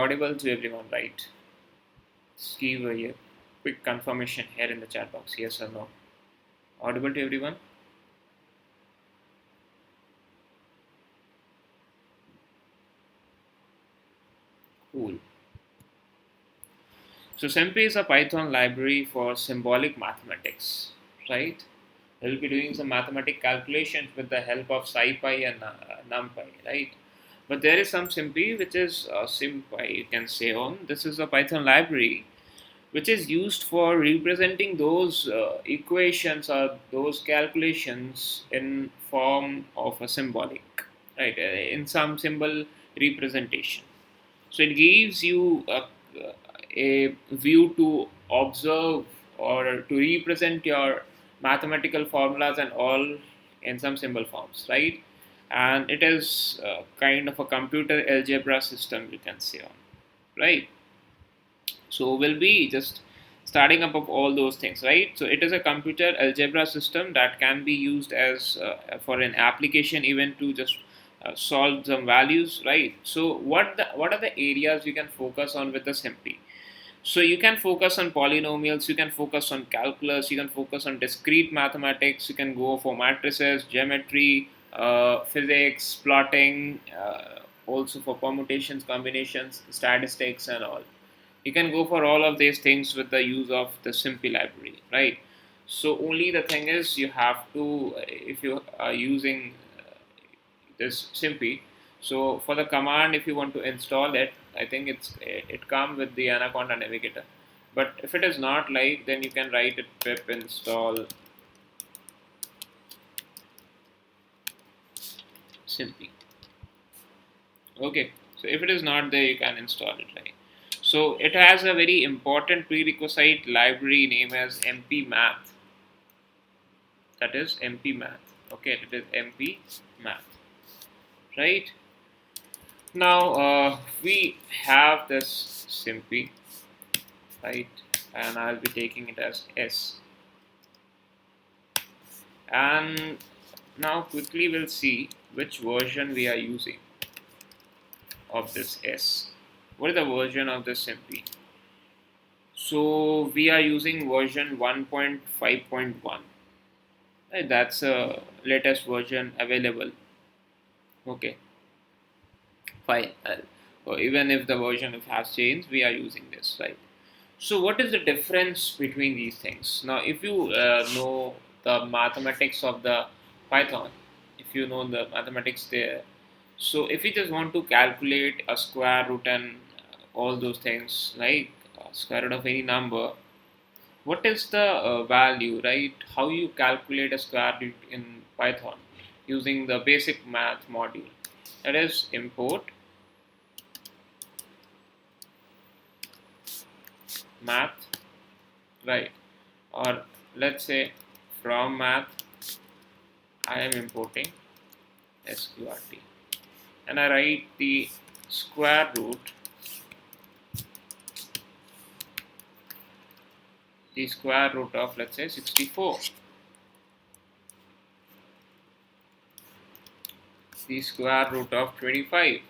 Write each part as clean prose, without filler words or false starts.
Audible to everyone, right? Just give a quick confirmation here in the chat box, yes or no. Audible to everyone? Cool. So SIMP is a Python library for symbolic mathematics, right? We'll be doing some mathematical calculations with the help of SciPy and NumPy, right? But there is some SIMP which is SIMPy, you can say on. This is a Python library which is used for representing those equations or those calculations in form of a symbolic, right? In some symbol representation. So it gives you a view to observe or to represent your mathematical formulas and all in some symbol forms, right? And it is kind of a computer algebra system, you can say on, right? So we'll be just starting up of all those things, right? So it is a computer algebra system that can be used as for an application even to just solve some values, right? So what are the areas you can focus on with the SIMP? So you can focus on polynomials, you can focus on calculus, you can focus on discrete mathematics, you can go for matrices, geometry, physics, plotting, also for permutations, combinations, statistics, and all. You can go for all of these things with the use of the SIMP library, right? So only the thing is you have to, if you are using this SIMP, so for the command, if you want to install it, I think it comes with the Anaconda Navigator. But if it is not like, then you can write it pip install SIMP. Okay, so if it is not there, you can install it, right? So it has a very important prerequisite library name as MP Math. That is MP Math. Okay, it is MP Math, right? Now we have this SIMP, right? And I'll be taking it as S. And now quickly we'll see which version we are using of this S. What is the version of this SIMP? So we are using version 1.5.1. Right, that's a latest version available. Okay, fine. Even if the version has changed, we are using this, right? So what is the difference between these things? Now, if you know the mathematics of the Python, if you know the mathematics there, so if you just want to calculate a square root and all those things, like square root of any number, what is the value, right? How you calculate a square root in Python using the basic math module? That is import math, right? Or let's say from math, I am importing sqrt, and I write the square root, of, let's say, 64, the square root of 25,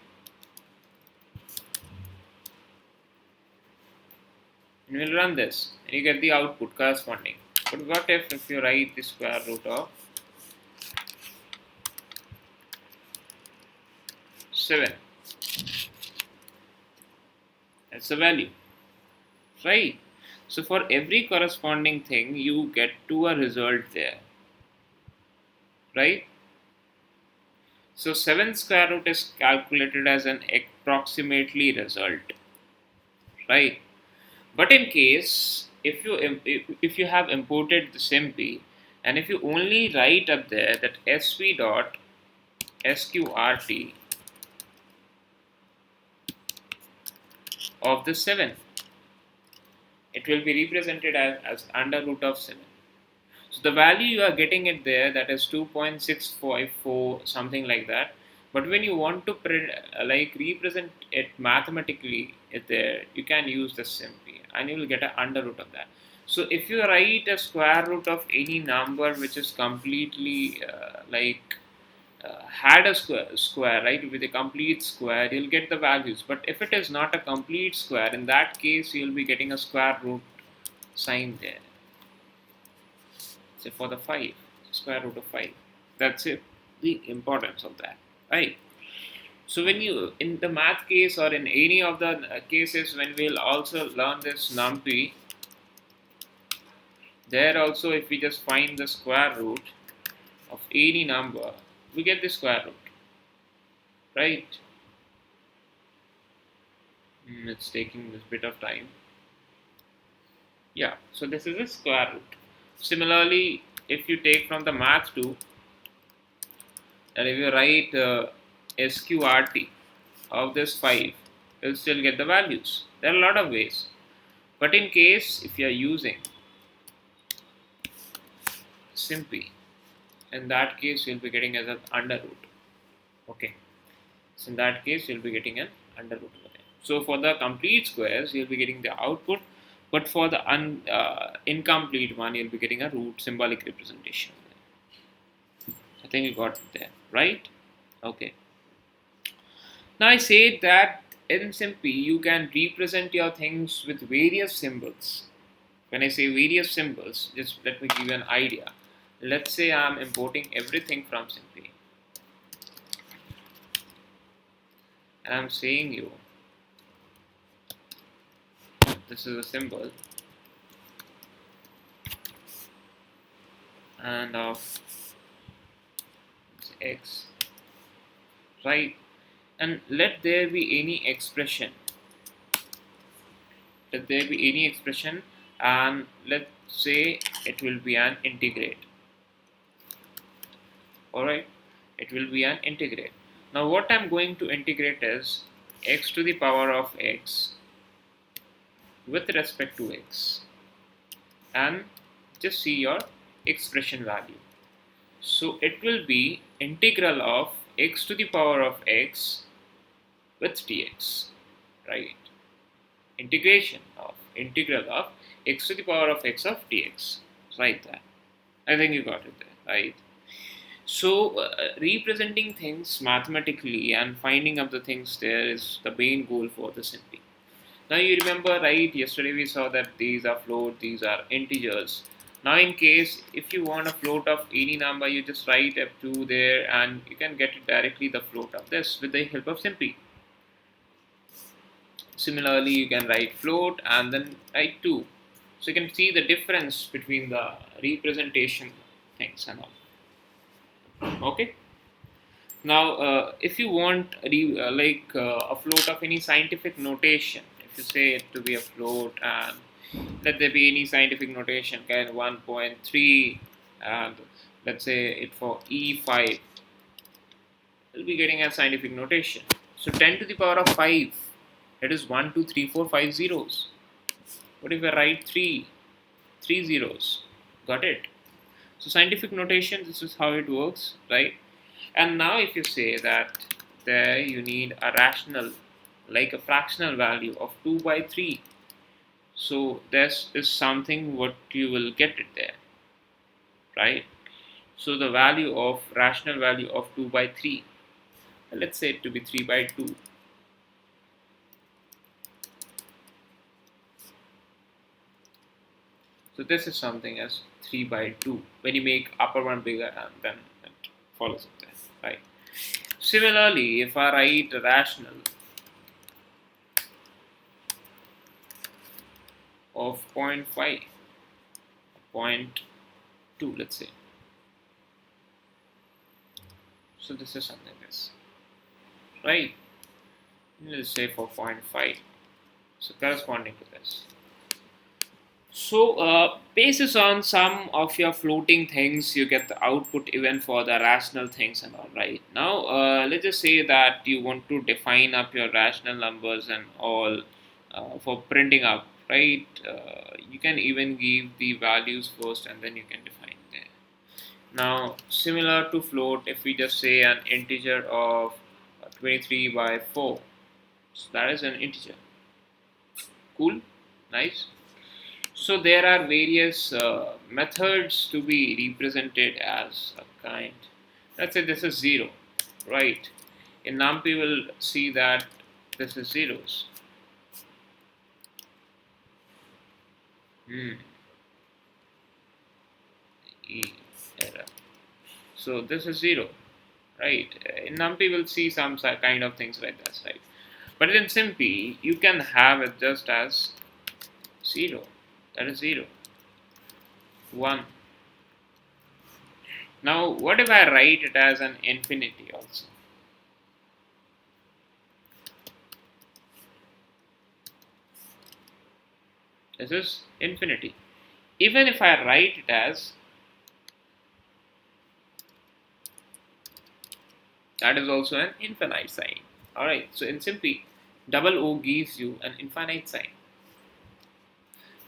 and we'll run this and you get the output corresponding. But what if you write the square root of 7? That's the value, right? So for every corresponding thing you get to a result there, right? So 7 square root is calculated as an approximately result, right? But in case if you have imported the SIMP, and if you only write up there that sv dot sqrt of the 7, it will be represented as under root of 7. So the value you are getting it there, that is 2.654, something like that. But when you want to like represent it mathematically there, you can use the SIMP and you will get an under root of that. So if you write a square root of any number which is completely had a square, right, with a complete square, you'll get the values. But if it is not a complete square, in that case, you'll be getting a square root sign there. Say for the 5, square root of 5. That's it. The importance of that, right? So when you, in the math case or in any of the cases when we'll also learn this numpy, there also if we just find the square root of any number, we get the square root, right? It's taking this bit of time. Yeah, so this is a square root. Similarly, if you take from the math too, and if you write sqrt of this 5, you'll still get the values. There are a lot of ways. But in case if you are using simply, in that case you'll be getting as an under root. Okay. So in that case you'll be getting an under root over there. So for the complete squares you'll be getting the output, but for the incomplete one you'll be getting a root symbolic representation. I think you got it there, right? Okay. Now I said that in Simpy you can represent your things with various symbols. When I say various symbols, just let me give you an idea. Let's say I'm importing everything from Simpy, and I'm saying you this is a symbol and of x, right? And let there be any expression. Let there be any expression, and let's say it will be an integrate. Alright, it will be an integrate. Now what I'm going to integrate is x to the power of x with respect to x, and just see your expression value. So it will be integral of x to the power of x with dx, right? Integral of x to the power of x of dx, right there. I think you got it there, right? So representing things mathematically and finding up the things there is the main goal for the Simpy. Now you remember, right, yesterday we saw that these are float, these are integers. Now in case if you want a float of any number, you just write f2 there and you can get it directly the float of this with the help of Simpy. Similarly, you can write float and then write 2. So you can see the difference between the representation things and all. Okay. Now, if you want a float of any scientific notation, if you say it to be a float and let there be any scientific notation, kind of 1.3, and let's say it for E5, we'll be getting a scientific notation. So 10 to the power of 5, that is 1, 2, 3, 4, 5 zeros. What if I write 3 zeros? Got it? So scientific notation, this is how it works, right? And now if you say that there you need a rational, like a fractional value of 2 by 3. So this is something what you will get it there, right? So the value of rational value of 2 by 3. Let's say it to be 3 by 2. So this is something as 3 by 2. When you make upper one bigger, and then it follows it there, right? Similarly, if I write rational of 0.5, 0.2, let's say. So this is something else, right? Let's say for 0.5. So corresponding to this. So basis on some of your floating things, you get the output even for the rational things and all, right? Now let's just say that you want to define up your rational numbers and all for printing up, right? You can even give the values first and then you can define there. Now similar to float, if we just say an integer of 23 by 4, so that is an integer. Cool, nice. So there are various methods to be represented as a kind. Let's say this is 0, right? In NumPy will see that this is zeros. E error. So this is 0, right? In NumPy will see some kind of things like this, right? But in SimPy, you can have it just as 0. That is 0, 1. Now, what if I write it as an infinity also? This is infinity. Even if I write it as, that is also an infinite sign. Alright, so in SimPy, double O gives you an infinite sign.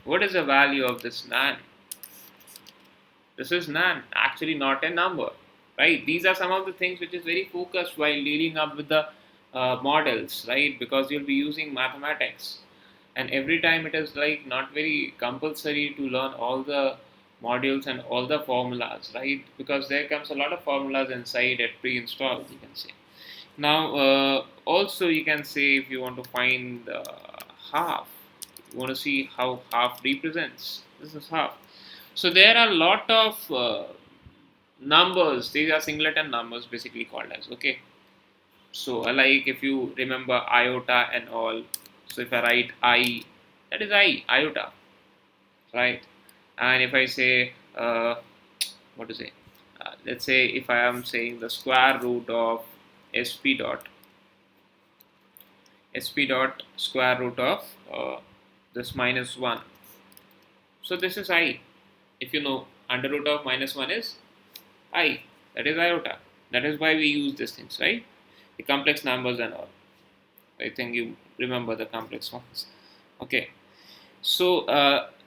What is the value of this nan? This is nan, actually not a number, right? These are some of the things which is very focused while dealing up with the models, right? Because you'll be using mathematics, and every time it is like not very compulsory to learn all the modules and all the formulas, right? Because there comes a lot of formulas inside it pre-installed, you can say. Now, also you can say if you want to find half, you want to see how half represents. This is half. So there are a lot of numbers. These are singleton numbers basically called as. Okay. So like if you remember iota and all. So if I write I, that is iota, right? And if I say what to say, let's say if I am saying the square root of sp dot square root of this minus 1. So this is I. If you know, under root of minus 1 is I. That is iota. That is why we use these things, right? The complex numbers and all. I think you remember the complex ones. Okay. So,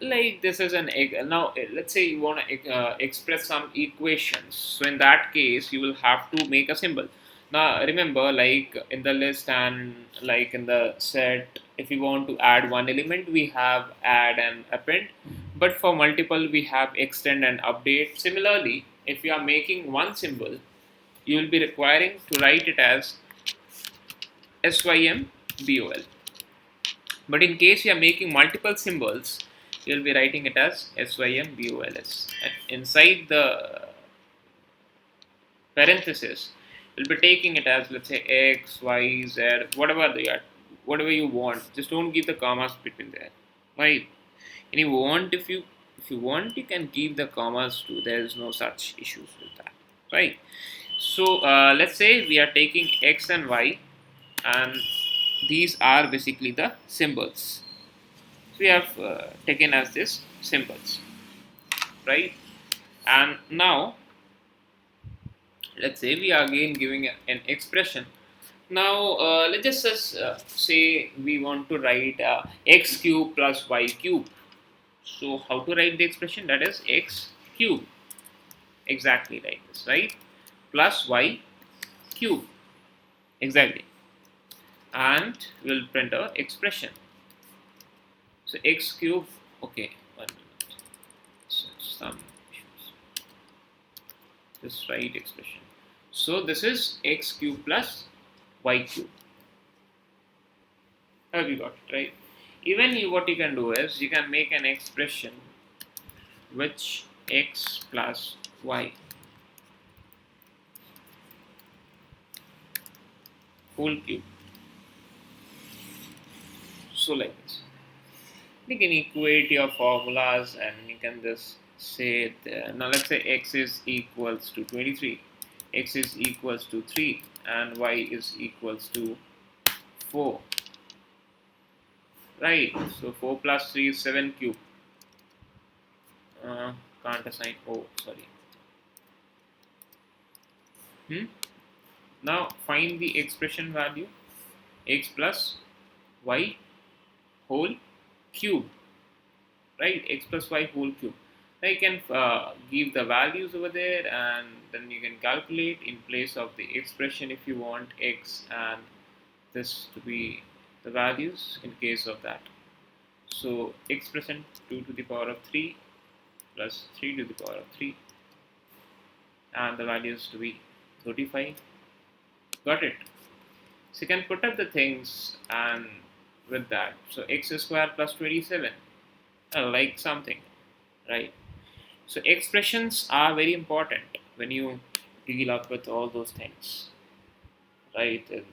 like this is an egg. Now, let's say you want to express some equations. So, in that case, you will have to make a symbol. Now, remember, like in the list and like in the set, if you want to add one element, we have add and append. But for multiple, we have extend and update. Similarly, if you are making one symbol, you will be requiring to write it as SYMBOL. But in case you are making multiple symbols, you will be writing it as SYMBOLS. And inside the parenthesis, you'll be taking it as, let's say, X, Y, Z, whatever you want. Just don't give the commas between there, right? And if you want, you can give the commas too. There is no such issues with that, right? So let's say we are taking X and Y, and these are basically the symbols. So we have taken as this symbols, right? And now let's say we are again giving an expression. Now let's just say we want to write x cube plus y cube. So how to write the expression? That is x cube, exactly like this, right? Plus y cube, exactly, and we'll print our expression. So x cube, okay, 1 minute. So some issues. Just write expression. So this is x cube plus y cube. Have you got it, right? Even what you can do is you can make an expression which x plus y whole cube. So like this. You can equate your formulas and you can just say it there. Now let's say x is equals to 23, x is equals to 3, and y is equals to 4. Right, so 4 plus 3 is 7 cube. Can't assign, oh sorry. Now find the expression value, x plus y whole cube, right? X plus y whole cube. Now you can give the values over there, and then you can calculate in place of the expression if you want x and this to be the values in case of that. So expression 2 to the power of 3 plus 3 to the power of 3, and the values to be 35. Got it? So you can put up the things and with that. So x square plus 27. Like something, right? So expressions are very important when you deal up with all those things, right? And,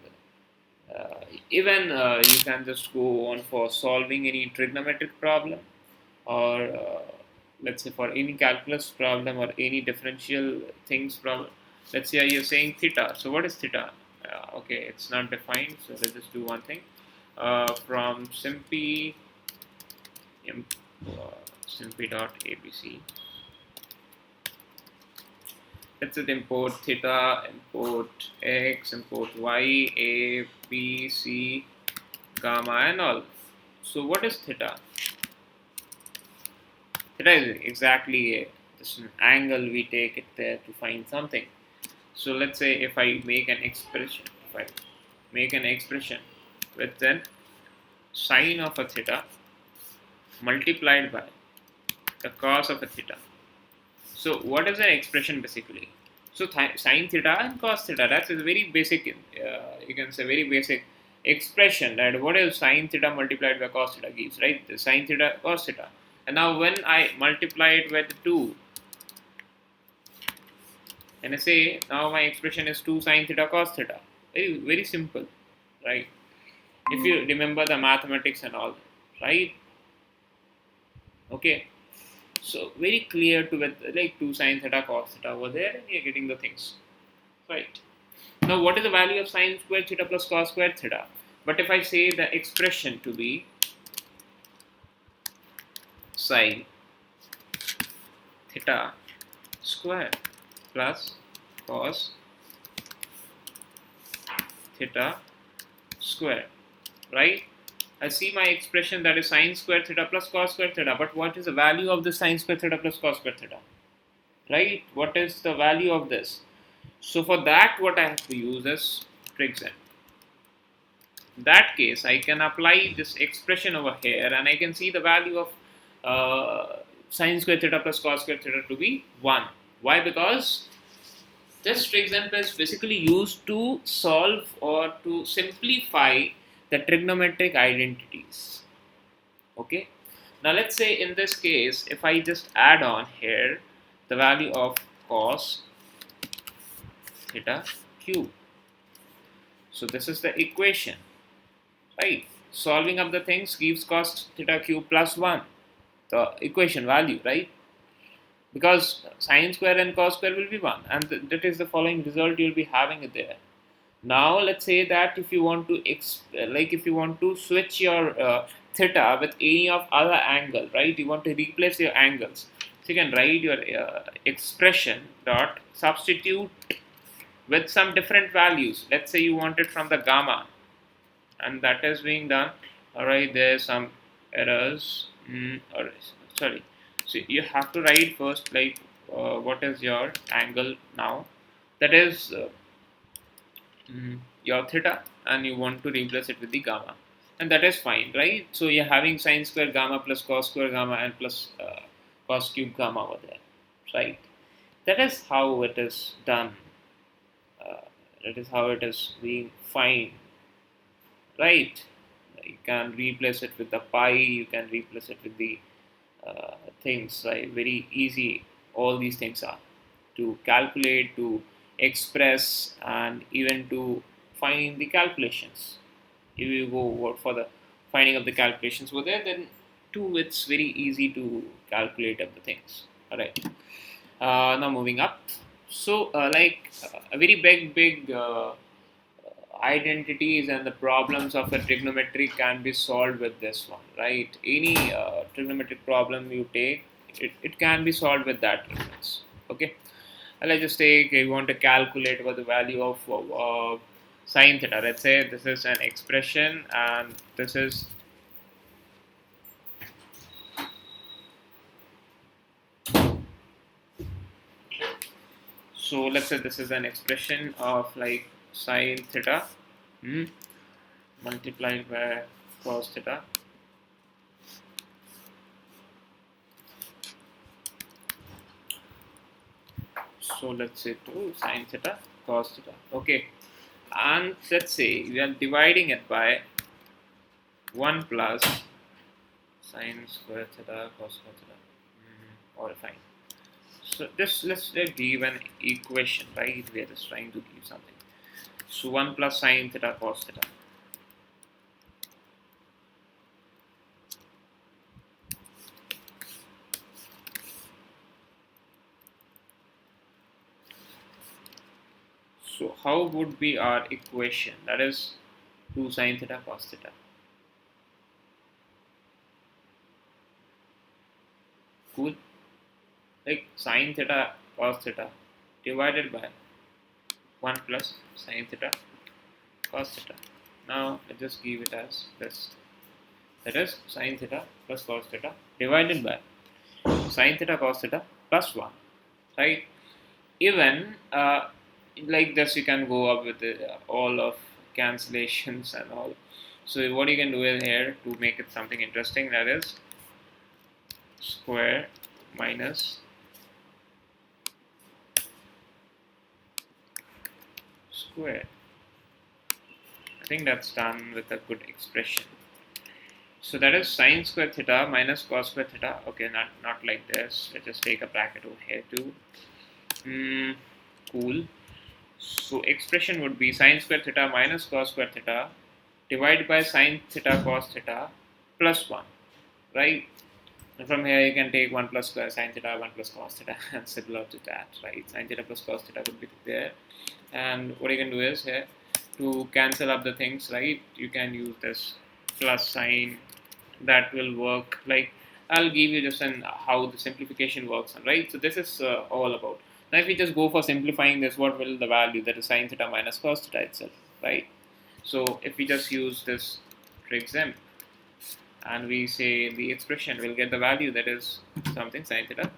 even you can just go on for solving any trigonometric problem, or let's say for any calculus problem or any differential things problem. Let's say you're saying theta. So what is theta? Okay, it's not defined. So let's just do one thing. From simpy, simpy dot abc. Let's just import theta, import x, import y, a, b, c, gamma, and all. So what is theta? Theta is exactly just an angle we take it there to find something. So let's say if I make an expression, with then sine of a theta multiplied by the cos of a theta. So what is an expression basically? So sine theta and cos theta, that's a very basic, you can say very basic expression, that what is sine theta multiplied by cos theta gives, right? The sine theta cos theta. And now when I multiply it with 2, and I say now my expression is 2 sine theta cos theta. Very, very simple, right? If you remember the mathematics and all, right? Okay. So very clear to with like 2 sine theta cos theta over there, and you're getting the things, right? Now what is the value of sine squared theta plus cos squared theta? But if I say the expression to be sine theta square plus cos theta square, right? I see my expression, that is sine square theta plus cos square theta. But what is the value of the sine square theta plus cos square theta? Right? What is the value of this? So for that, what I have to use is trig. In that case, I can apply this expression over here, and I can see the value of sine square theta plus cos square theta to be 1. Why? Because this trig is basically used to solve or to simplify the trigonometric identities. Okay. Now let's say in this case, if I just add on here the value of cos theta cube. So this is the equation, right? Solving up the things gives cos theta cube plus 1, the equation value, right? Because sine square and cos square will be 1, and that is the following result you'll be having it there. Now let's say that if you want to if you want to switch your theta with any of other angle, right? You want to replace your angles. So you can write your expression dot substitute with some different values. Let's say you want it from the gamma, and that is being done. All right, there's some errors. Or sorry. So you have to write first what is your angle now. That is your theta, and you want to replace it with the gamma, and that is fine, right? So you're having sine square gamma plus cos square gamma and plus cos cube gamma over there, right? That is how it is done. That is how it is being fine, right? You can replace it with the pi, you can replace it with the things, right? Very easy all these things are to calculate, to express, and even to find the calculations. If you go for the finding of the calculations over there, then too it's very easy to calculate of the things. All right. Now moving up. So a very big identities and the problems of a trigonometry can be solved with this one, right? Any trigonometric problem you take, it can be solved with that difference. Okay. Let's just take, you want to calculate what the value of sine theta. Let's say this is an expression, and this is so let's say this is an expression of like sine theta multiplied by cos theta. So let's say 2 sine theta cos theta. Okay, and let's say we are dividing it by 1 plus sine square theta cos square theta. All fine. So this let's give an equation, right? We are just trying to give something. So 1 plus sine theta cos theta. So how would be our equation? That is 2 sine theta cos theta. Cool. Like sine theta cos theta divided by 1 plus sine theta cos theta. Now I just give it as this. That is sine theta plus cos theta divided by sine theta cos theta plus 1. Right? Even like this, you can go up with all of cancellations and all. So what you can do is here to make it something interesting, that is square minus square. I think that's done with a good expression. So that is sine square theta minus cos square theta. Okay, not like this. Let's just take a bracket over here too. Cool. So expression would be sine square theta minus cos square theta divided by sine theta cos theta plus 1, right? And from here you can take 1 plus square sine theta, 1 plus cos theta and similar to that, right? Sine theta plus cos theta would be there. And what you can do is here to cancel up the things, right? You can use this plus sign. That will work. Like I'll give you just an how the simplification works, right? So this is all about. Now if we just go for simplifying this, what will the value, that is sine theta minus cos theta itself, right? So if we just use this trig m and we say the expression, will get the value that is something sine theta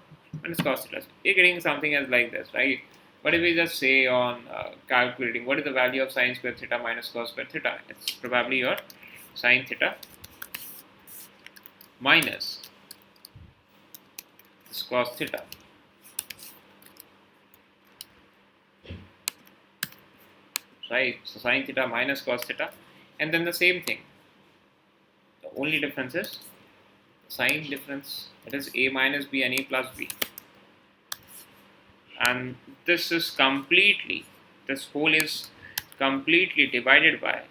minus cos theta. You're getting something as like this, right? But if we just say on calculating what is the value of sine square theta minus cos square theta, it's probably your sine theta minus cos theta. Right, so sine theta minus cos theta, and then the same thing. The only difference is sign difference, that is a minus b and a plus b. And this is completely, this whole is completely divided by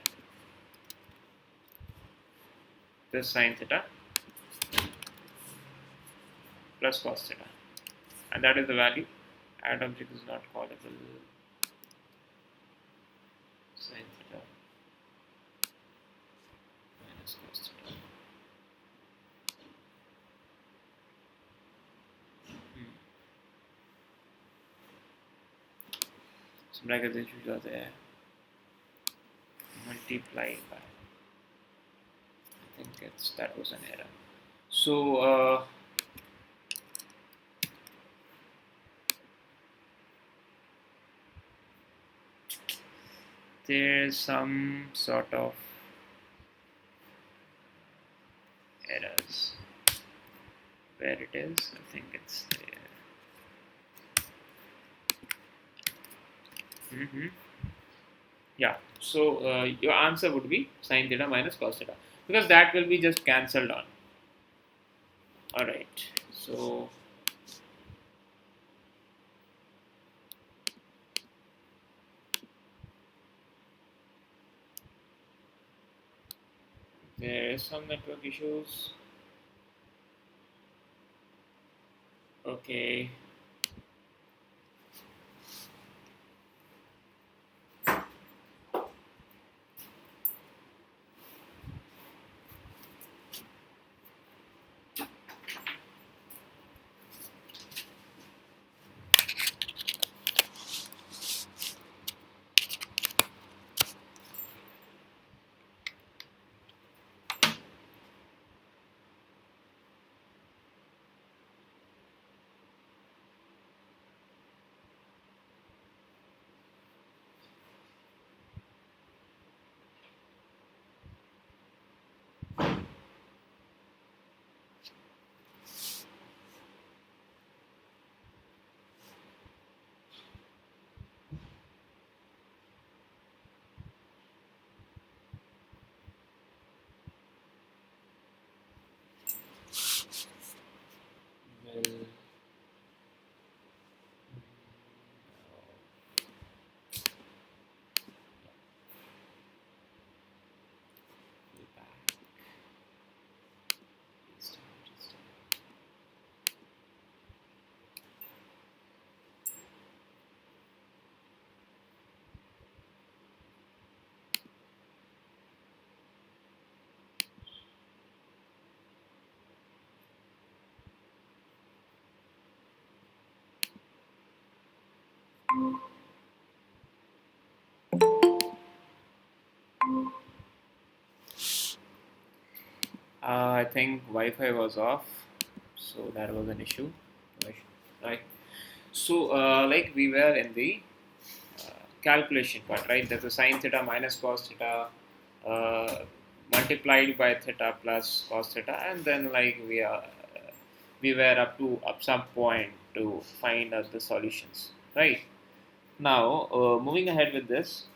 this sine theta plus cos theta. And that is the value. Add object is not callable. Sine theta minus cos theta. So brackets which are there, multiply by, I think it's, that was an error. So there's some sort of errors. Where it is, I think it's there. Yeah, so your answer would be sine theta minus cos theta, because that will be just cancelled on. Alright, so there is some network issues. Okay. I think Wi-Fi was off, so that was an issue. Right. So, like we were in the calculation part, right? There's a sine theta minus cos theta uh, multiplied by theta plus cos theta, and then like we were up some point to find out the solutions, right? Now, moving ahead with this.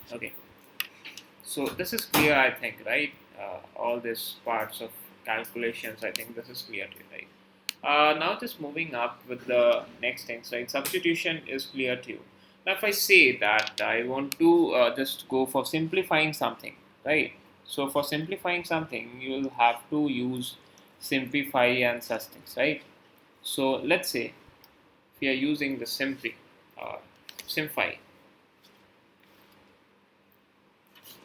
Okay, so this is clear, I think, right? All these parts of calculations, I think this is clear to you, right? Now just moving up with the next things, right? Substitution is clear to you. Now if I say that I want to just go for simplifying something, right? So for simplifying something, you will have to use simplify and such things, right? So let's say we are using the simplify.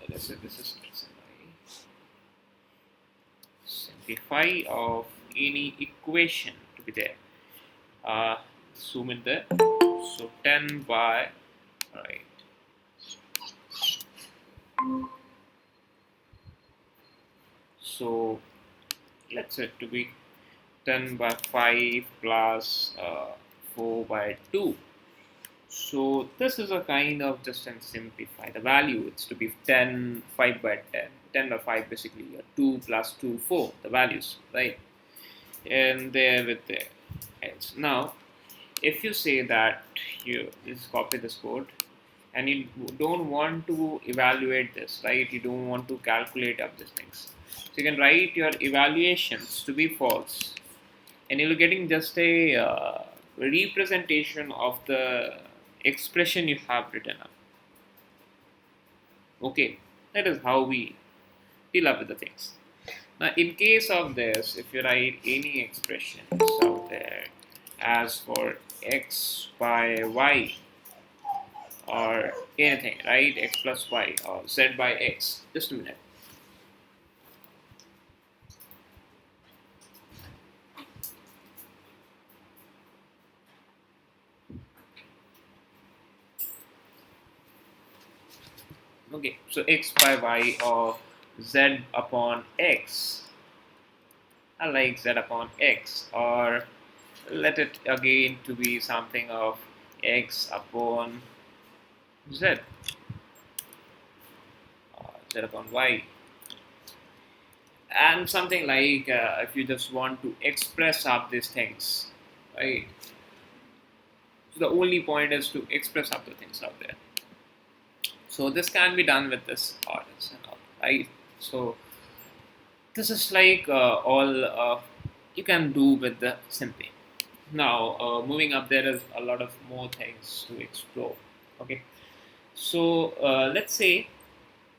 Let's say this is simplify of any equation to be there. Zoom in there. So 10 by, right. So let's say to be 10 by 5 plus 4 by 2. So this is a kind of just and simplify the value. It's to be 10, 5 by 10, 10 by 5 basically, 2 plus 2, 4, the values, right? And there with the else. Now, if you say that you just copy this code and you don't want to evaluate this, right? You don't want to calculate up these things. So you can write your evaluations to be false, and you're getting just a representation of the expression you have written up. Okay, that is how we deal up with the things. Now, in case of this, if you write any expressions out there as for x by y or anything, right? X plus y or z by x. Just a minute. Okay, so x by y or z upon x. I like z upon x, or let it again to be something of x upon z, z upon y, and something like if you just want to express up these things, right? So the only point is to express up the things out there. So this can be done with this orders and all, right? So this is like all you can do with the simply. Now moving up, there is a lot of more things to explore. Okay, so let's say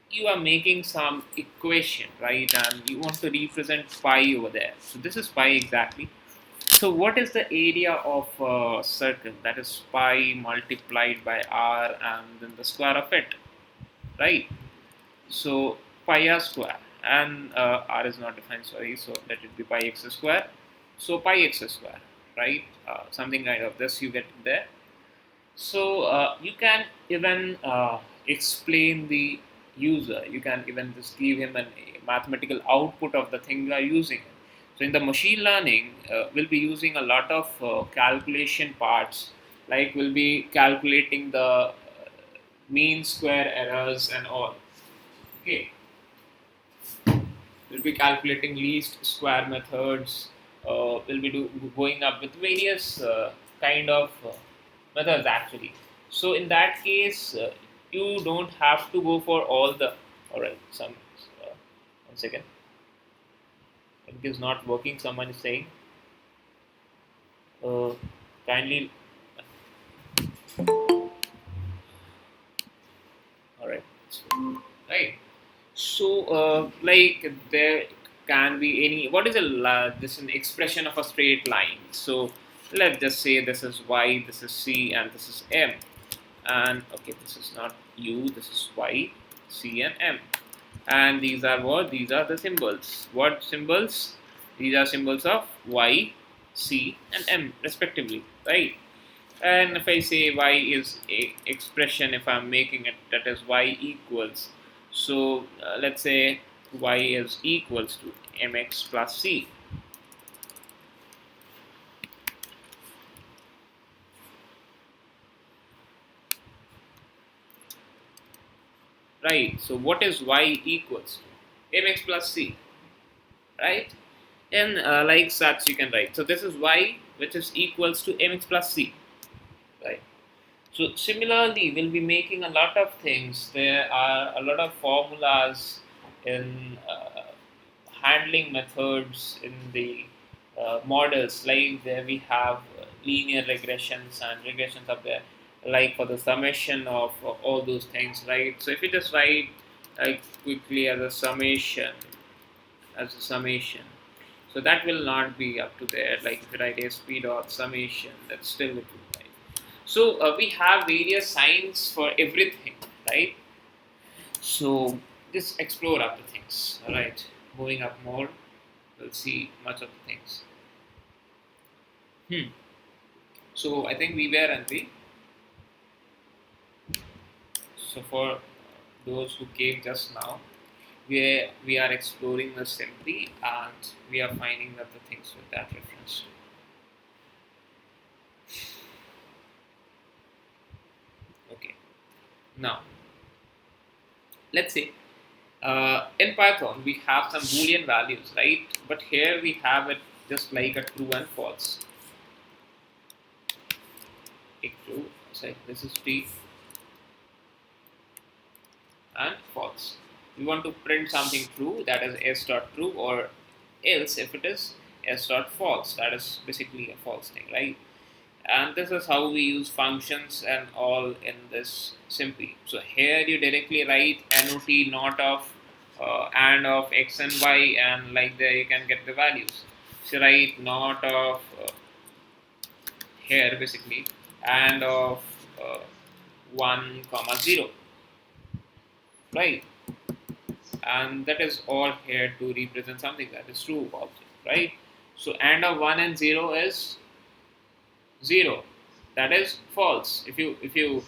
you are making some equation, right, and you want to represent pi over there. So this is pi exactly. So what is the area of a circle? That is pi multiplied by r and then the square of it, right? So pi r square, and r is not defined, sorry, so let it be pi x square. So pi x square, right? Something kind of this you get there. So you can even explain the user. You can even just give him a mathematical output of the thing you are using. So in the machine learning, we'll be using a lot of calculation parts, like we'll be calculating the mean square errors and all. Okay, we'll be calculating least square methods. We'll be going up with various kind of methods actually. So in that case, you don't have to go for all the. All right, one second. It is not working. Someone is saying, uh, kindly. All right, right. So, like there can be any. What is this an expression of a straight line? So let's just say this is y, this is c, and this is m. And okay, this is not u, this is y, c, and m. And these are what? These are the symbols. What symbols? These are symbols of y, c, and m respectively, right? And if I say y is a expression, if I'm making it, that is y equals, so let's say y is equals to mx plus c, right? So what is y equals to? Mx plus c, right? And like such you can write, so this is y which is equals to mx plus c, right? So similarly, we'll be making a lot of things. There are a lot of formulas in handling methods in the models. Like there we have linear regressions and regressions up there, like for the summation of all those things, right? So if you just write quickly as a summation, so that will not be up to there. Like if you write sp dot summation, that's still it will write. So we have various signs for everything, right? So just explore other things. All right, moving up more, we'll see much of the things. So I think we were and we. So for those who came just now, we are exploring the simply and we are finding other things with that reference. Okay, now let's say in Python we have some boolean values, right? But here we have it just like a true and false. True, say this is true and false. We want to print something true, that is s dot true, or else if it is s dot false, that is basically a false thing, right? And this is how we use functions and all in this simply. So here you directly write not not of and of x and y, and like there you can get the values. So write not of here basically and of uh, 1 comma 0, right? And that is all here to represent something that is true object, right? So and of 1 and 0 is 0, that is false. If you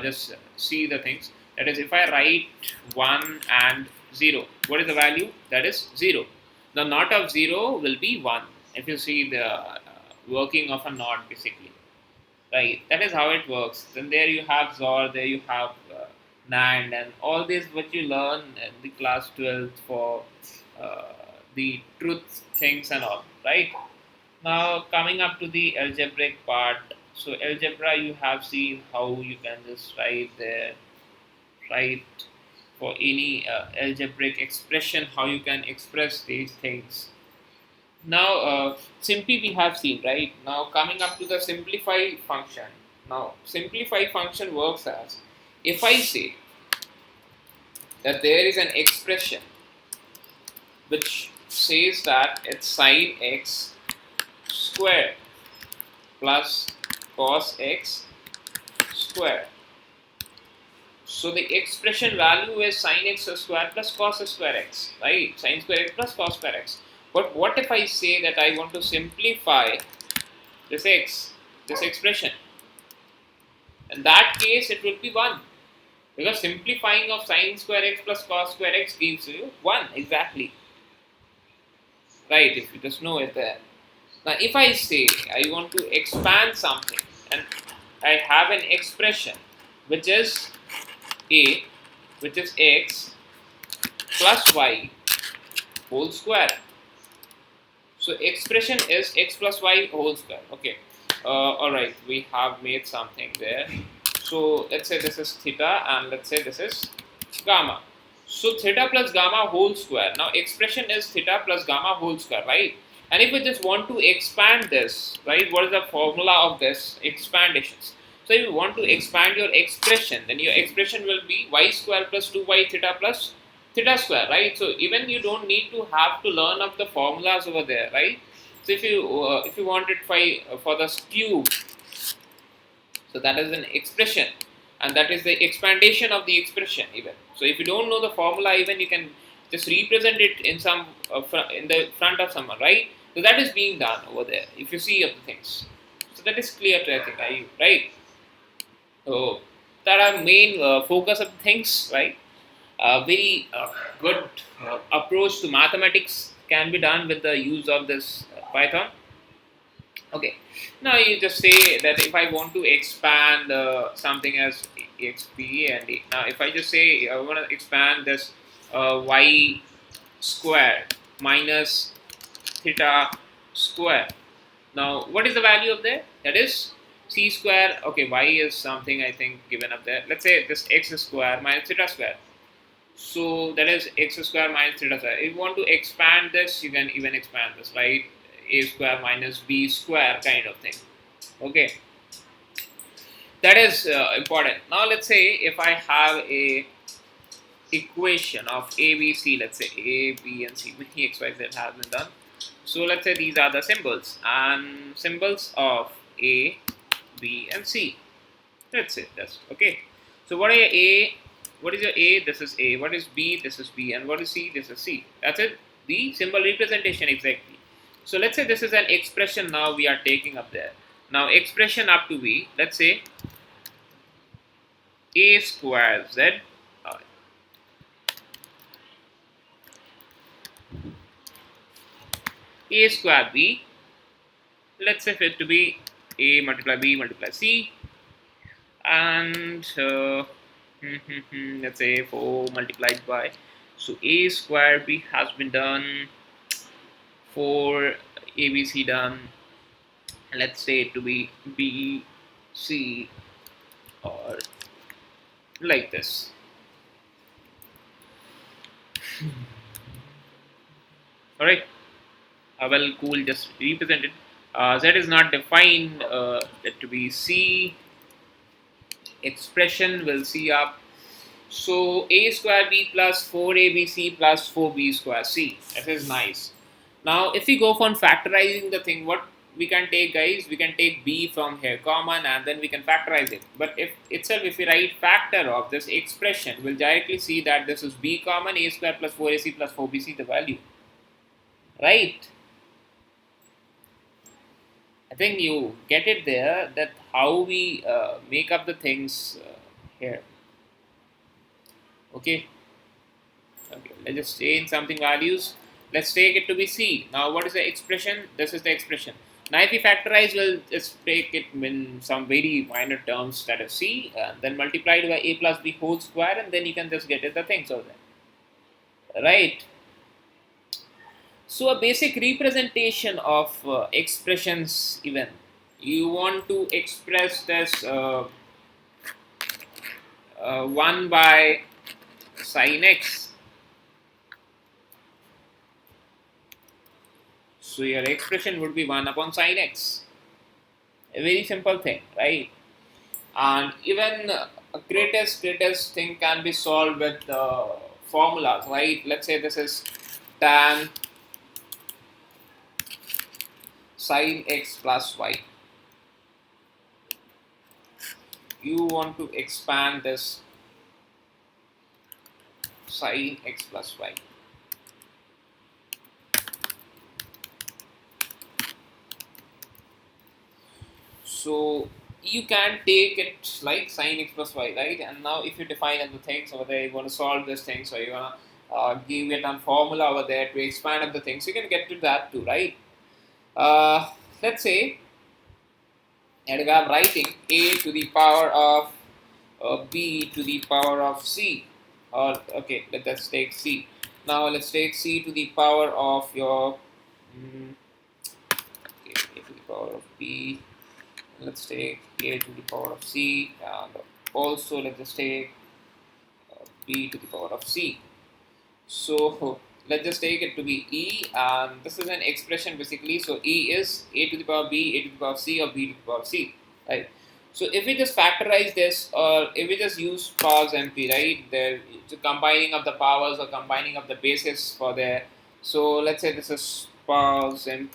just see the things, that is if I write 1 and 0, what is the value? That is 0. The not of 0 will be 1, if you see the working of a not basically, right? That is how it works. Then there you have XOR, there you have NAND, and all this what you learn in the class 12th for uh, the truth things and all, right? Now coming up to the algebraic part. So algebra, you have seen how you can just write there, right? For any algebraic expression, how you can express these things. Now, simply we have seen, right? Now, coming up to the simplify function. Now, simplify function works as, if I say that there is an expression which says that it's sine x squared plus cos x squared. So the expression value is sine x squared plus cos square x, right? Sine square x plus cos square x. But what if I say that I want to simplify this expression? In that case, it will be 1. Because simplifying of sine square x plus cos square x gives you 1 exactly. Right, if you just know it there. Now, if I say I want to expand something and I have an expression which is a, which is x plus y whole square. So expression is x plus y whole square. Okay. Alright, we have made something there. So let's say this is theta and let's say this is gamma. So theta plus gamma whole square. Now expression is theta plus gamma whole square, right? And if we just want to expand this, right, what is the formula of this expandations? So if you want to expand your expression, then your expression will be y square plus 2y theta plus theta square, right? So even you don't need to have to learn up the formulas over there, right? So if you want it for the cube, so that is an expression, and that is the expandation of the expression even. So if you don't know the formula, even you can just represent it in some in the front of someone, right? So that is being done over there if you see other things. So that is clear to I think, are you right? So that are main focus of things, right? Very good approach to mathematics can be done with the use of this Python. Okay, now you just say that if I want to expand something as xp and now if I just say I want to expand this y square minus theta square. Now what is the value of there? That is c square. Okay, y is something I think given up there. Let's say this x square minus theta square. So that is x square minus theta square. If you want to expand this, you can even expand this, right? A square minus b square kind of thing. Okay, that is important. Now let's say if I have a equation of a, b, c, let's say a, b, and c, which x, y, z has been done. So let's say these are the symbols and symbols of a, b, and c. That's it. That's okay. So what are your a? What is your a? This is a. What is b? This is b. And what is c? This is c. That's it. The symbol representation exactly. So let's say this is an expression now we are taking up there. Now expression up to b. Let's say a square z uh, a square b. Let's say for it to be a multiply b multiply c and let's say 4 multiplied by, so a square b has been done, 4 abc done, let's say it to be b c or like this. All right, well, cool, just represented. Z is not defined, it to be c, expression will see up. So a square b plus 4abc plus 4b square c. That is nice. Now if we go for factorizing the thing, what we can take, guys, we can take b from here common and then we can factorize it. But if we write factor of this expression, we'll directly see that this is b common, a square plus 4ac plus 4bc the value. Right? I think you get it there, that how we make up the things here. Okay. Okay, let's just change something values. Let's take it to be c. Now what is the expression? This is the expression. Now if we factorize, we'll just take it in some very minor terms, that is c, then multiplied by a plus b whole square, and then you can just get it the things over there. Right? So a basic representation of expressions, even you want to express this 1 by sin x. So your expression would be 1 upon sin x. A very simple thing, right? And even a greatest thing can be solved with formulas, right? Let's say this is tan sin x plus y. You want to expand this sin x plus y. So you can take it like sin x plus y, right? And now if you define other things over there, you want to solve this thing, so you want to give it a formula over there to expand other things. You can get to that too, right? Let's say, and I'm writing a to the power of b to the power of c, or okay, let's take c. Now let's take c to the power of your okay, a to the power of b. Let's take a to the power of c, and also let's just take b to the power of c. So let's just take it to be e, and this is an expression basically. So e is a to the power b, a to the power c, or b to the power c, right? So if we just factorize this, or if we just use powers MP, right, there, combining of the powers or combining of the bases for there. So let's say this is powers and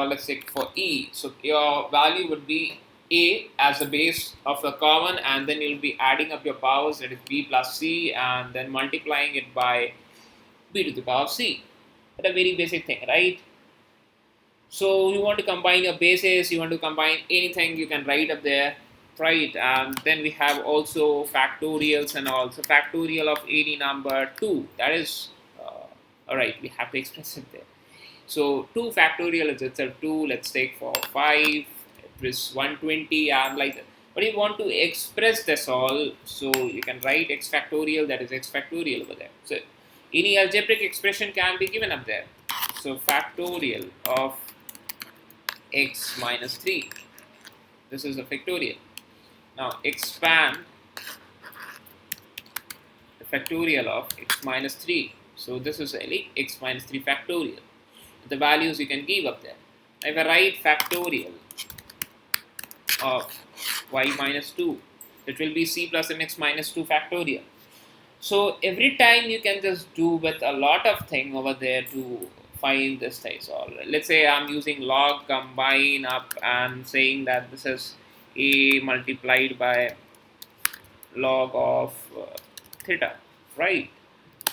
let's say for e, so your value would be a as the base of the common, and then you'll be adding up your powers, that is b plus c, and then multiplying it by b to the power of c. That's a very basic thing, right? So you want to combine your bases, you want to combine anything, you can write up there, right? And then we have also factorials and all. So factorial of any number 2, that is, all right, we have to express it there. So 2 factorial is itself 2, let's take for 5, it is 120 and like that. But you want to express this all, so you can write x factorial, that is x factorial over there. So any algebraic expression can be given up there. So factorial of x minus 3, this is a factorial. Now expand the factorial of x minus 3. So this is really x minus 3 factorial. The values you can give up there. If I write factorial of y minus 2, it will be c plus mx minus 2 factorial. So every time you can just do with a lot of thing over there to find this size. Or let's say I'm using log combine up and saying that this is a multiplied by log of theta, right?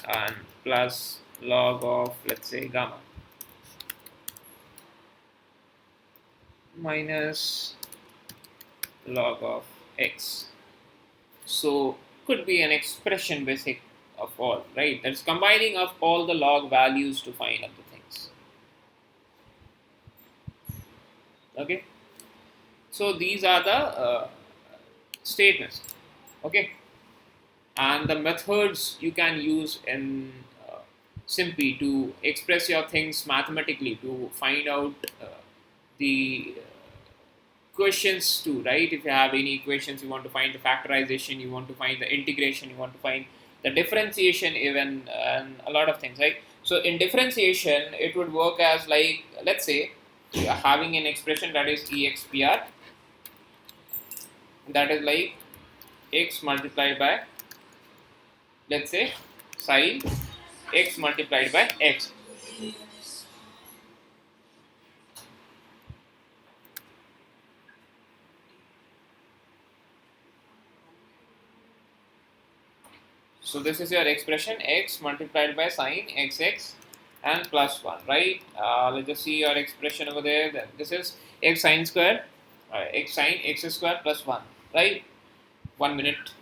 And plus log of, let's say, gamma minus log of x. So could be an expression basic of all, right? That's combining of all the log values to find out the things. Okay. So these are the statements. Okay. And the methods you can use in simply to express your things mathematically to find out the questions too, right? If you have any equations, you want to find the factorization, you want to find the integration, you want to find the differentiation, even, and a lot of things, right? So in differentiation, it would work as like, let's say, you are having an expression that is expr, that is like x multiplied by, let's say, sine x multiplied by x. So this is your expression x multiplied by sine xx and plus 1, right? Let's just see your expression over there. This is x sine square, x sine x square plus 1, right? 1 minute.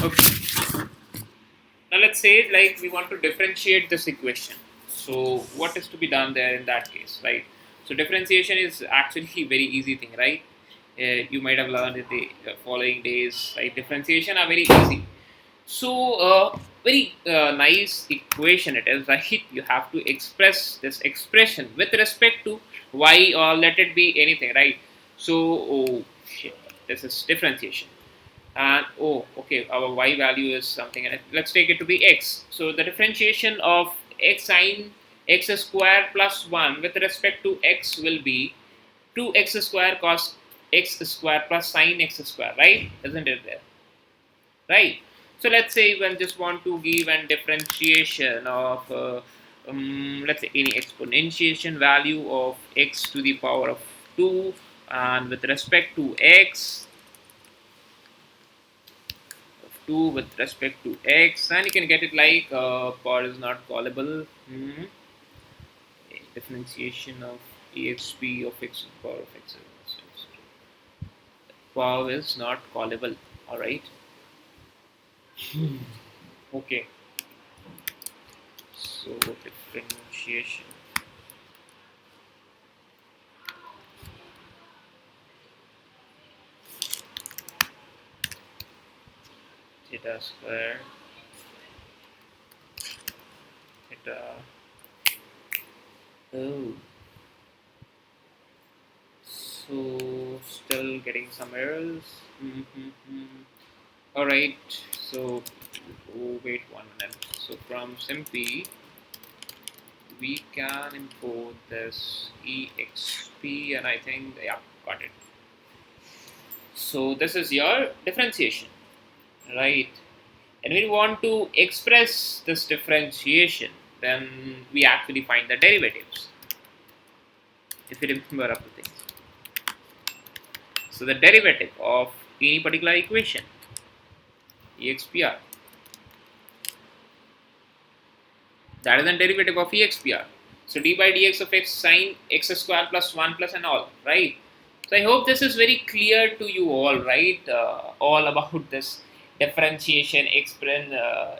Okay. Now let's say like we want to differentiate this equation. So what is to be done there in that case, right? So differentiation is actually very easy thing, right? You might have learned in the following days, right? Differentiation are very easy. So very nice equation it is, right? You have to express this expression with respect to y, or let it be anything, right? So oh shit, this is differentiation. And oh, okay, our y value is something, and let's take it to be x. So the differentiation of x sine x square plus 1 with respect to x will be 2x square cos x square plus sine x square, right? Isn't it there? Right? So let's say we just want to give a differentiation of let's say any exponentiation value of x to the power of 2, and with respect to x, 2 with respect to x, and you can get it like power is not callable. Differentiation of exp of x to the power of x. Power is not callable. All right. Okay. So differentiation. beta square theta. Oh, so still getting some errors. All right. So wait 1 minute. So from Simpy, we can import this exp, and I think, yeah, got it. So this is your differentiation, right? And we want to express this differentiation, then we actually find the derivatives, if you remember of the things. So the derivative of any particular equation, expr, that is the derivative of expr. So d by dx of x sine x square plus 1 plus and all, right? So I hope this is very clear to you all, right? All about this differentiation,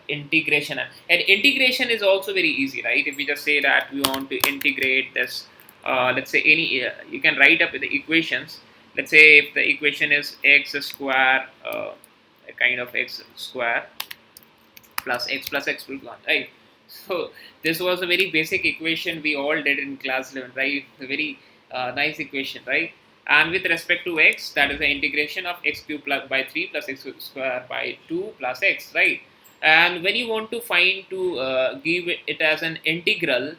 integration, and integration is also very easy, right? If we just say that we want to integrate this, let's say any, you can write up the equations. Let's say if the equation is x square, a kind of x square plus x plus 1, right? So this was a very basic equation we all did in class 11, right? A very nice equation, right? And with respect to x, that is the integration of x cubed plus by 3 plus x square by 2 plus x, right? And when you want to find to give it as an integral,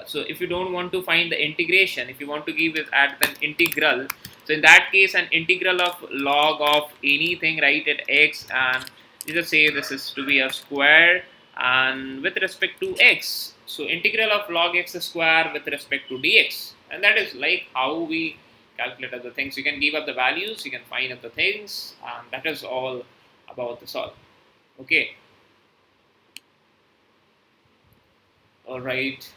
so if you don't want to find the integration, if you want to give it as an integral, so in that case an integral of log of anything, right, at x, and you just say this is to be a square, and with respect to x, so integral of log x square with respect to dx, and that is like how we calculate other things. You can give up the values, you can find up the things, and that is all about the solve. Okay, all right.